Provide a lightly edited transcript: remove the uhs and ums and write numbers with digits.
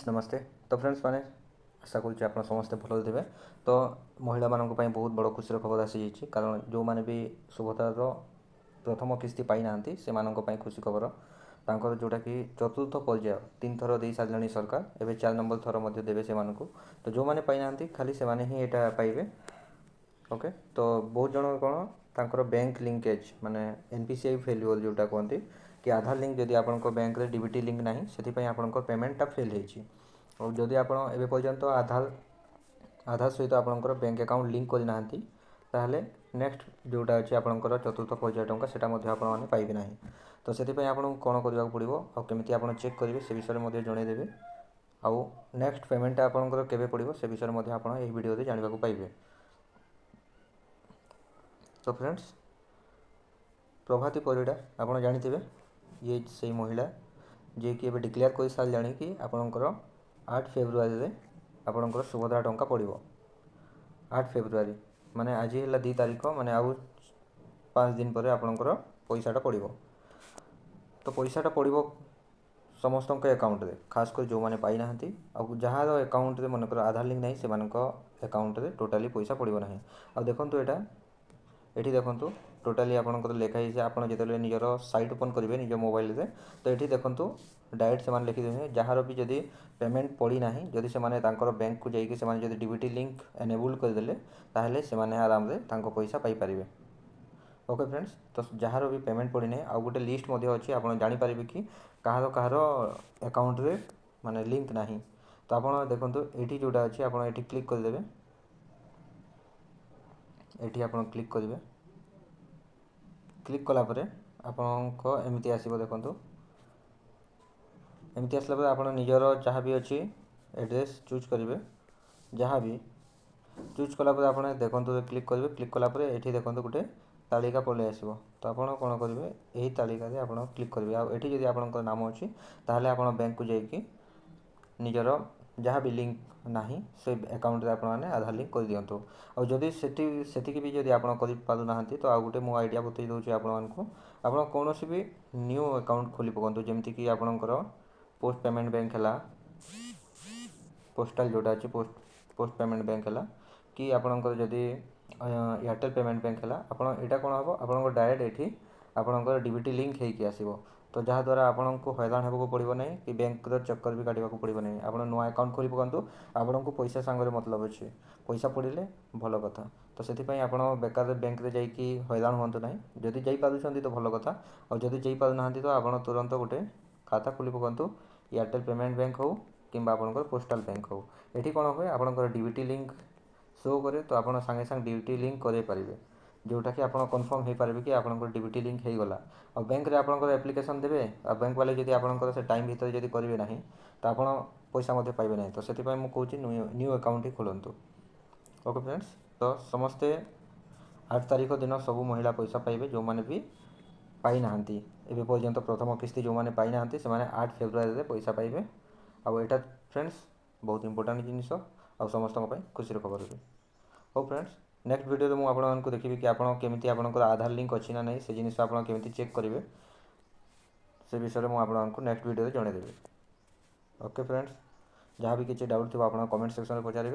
नमस्ते। तो फ्रेंड्स मैंने आशा करुच्चे आप समस्ते भल थे। तो महिला मानक बहुत बड़ खुशी खबर आसी कारण जो मैंने भी सुभद्रार प्रथम किस्ती पाई ना से खुशी खबर तांकर जोटा कि चतुर्थ पर्याय 3 थर दे सारे सरकार एवं 4 नंबर थर देवे से तो जो मैंने पाई ना खाली से ही यहाँ पाइबे। ओके तो बहुत जन कौन तांकर बैंक लिंकेज माने एनपीसीआई फेल्यूर जोटा कहते कि आधार लिंक जदि आपण बैंक रे डीबीटी लिंक ना से आपंकर पेमेंटा फेल होती और जदि आप पर्यंत आधार सहित आपंकर बैंक अकाउंट लिंक करना ताहले नेक्स्ट जोटा अच्छे आपंकर चतुर्थ पर्याय टंका से पाइबे ना। तो से आपको कौन करने पड़ो और केमी आप चेक करेंगे से विषय में जनईदेवी आउ नेक्स्ट पेमेंटा आपंकर केवे पड़ो से विषय में आप वीडियो जानवा पाइबे। तो फ्रेंड्स प्रभाती परिडा आपड़ जानी ये से महिला जे कि एबे डिक्लेयर कर सारे जानी कि आपणकर 8 फेब्रुआरी रे आपणकर सुभद्रा टंका पड़ो 8 फेब्रुआरी माने आज है 2 तारीख माने आउ 5 दिन पर आपणकर पैसाटा पड़ो। तो पैसाटा पड़ो समस्त अकाउंट रे खास कर जो मैंने पाई ना जार अकाउंट रे मनकर आधार लिंक नहीं से अकाउंट रे टोटाली पैसा पड़ो ना। आ देखो यहाँ ये देखो टोटाली आपंकर लिखाई आप जो निजर साइट ओपन करेंगे निज मोबाइल रे तो ये देखो डायरेक्ट से लिखिदे जार भी जदि पेमेंट पड़ी ना जदि से बैंक को जाकि डीबीटी लिंक एनेबल करदे ताहले से आराम से पैसा पाइपर। ओके फ्रेंड्स तो जार भी पेमेंट पड़ी ना आउ गोटे लिस्ट अच्छी आप जापर कि कହାର कହାର अकाउंट रे माने लिंक ना। तो आप देखो ये जोटा अच्छी आप क्लिक करदे ये आप क्लिक करेंगे क्लिक कलापर आपको एमती आसो देखो एमती आसला आप निजर जहाँ भी अच्छी एड्रेस चूज करेंगे जहाँ भी चूज कलापर आप देखो क्लिक करेंगे क्लिक कलापर ये देखो गोटे तालिका पलि आसो तो आप कौन करेंगे यही तालिका आप क्लिक करेंगे आठी जब आप नाम अच्छी ताहले आप बैंक को जाकि निजर जहाँ भी लिंक ना से अकाउंट रे आपने आधार लिंक कर दिंतु और जदि से भी जब आप पाना तो आउ गोटे मो आइडिया बतई दूसरी आपको आप कौन भी न्यू अकाउंट खोली पकातु जमती कि आपंकर पोस्ट पेमेंट बैंक है पोस्टाल जोटा अच्छी पोस्ट पेमेंट बैंक है कि आपंकर जदि एयरटेल पेमेंट बैंक है आप यहाँ कौन हम आप डायरेक्ट ये आपंकर डीबीटी लिंक होकर आसो तो जहाद्वारा आपको हैरान होगा पड़ो ना कि बैंक चक्कर भी काटा पड़ो ना आप नुआ अकाउंट खोली पकातु आपको पैसा सांगे मतलब अच्छे पैसा पड़े भल कथा। तो से आप बेकार बैंक रे जाकि हैरान हूँ ना जदि जापार तो भल कथा और जदि जापार तो आप तुरंत गोटे खाता खोली पकातु एयरटेल पेमेंट बैंक हो कि आपंकर पोस्टाल बैंक हो ये कौन हुए आपंकर डीबीटी लिंक शो करे तो आप सागे सागे डीबीटी लिंक करेंगे जोटा कि आप कन्फर्म हो पारे कि आप डीबीटी लिंक हो गला और बैंक रे आपंकर एप्लिकेशन देवे आ बैंक वाले जब आपंकर से टाइम भीतर जब करेंगे ना तो आप पैसा पाइबे ना। तो से मुझे न्यू अकाउंट ही खोलतु। ओके फ्रेंड्स तो समस्ते 8 तारीख दिन सब महिला पैसा पाइबे जो मैंने भी पाई ना एवं पर्यंत प्रथम किस्ती जो मैंने पाई ना से 8 फेब्रुआरी रे पैसा पाइबे। आउ एटा फ्रेंड्स बहुत इंपोर्टेंट जिनिस आ समस्त खुशी खबर भी हो। फ्रेंड्स नेक्स्ट वीडियो में मुझे देखिए कि आपकी आपंकर आधार लिंक अच्छी ना नहीं से जिनिस आप चेक करेंगे से विषय में आपको नेक्स्ट वीडियो जनईदेवी। ओके फ्रेंड्स जहाँ भी किसी डाउट थी आप कमेंट सेक्शन में पचारे।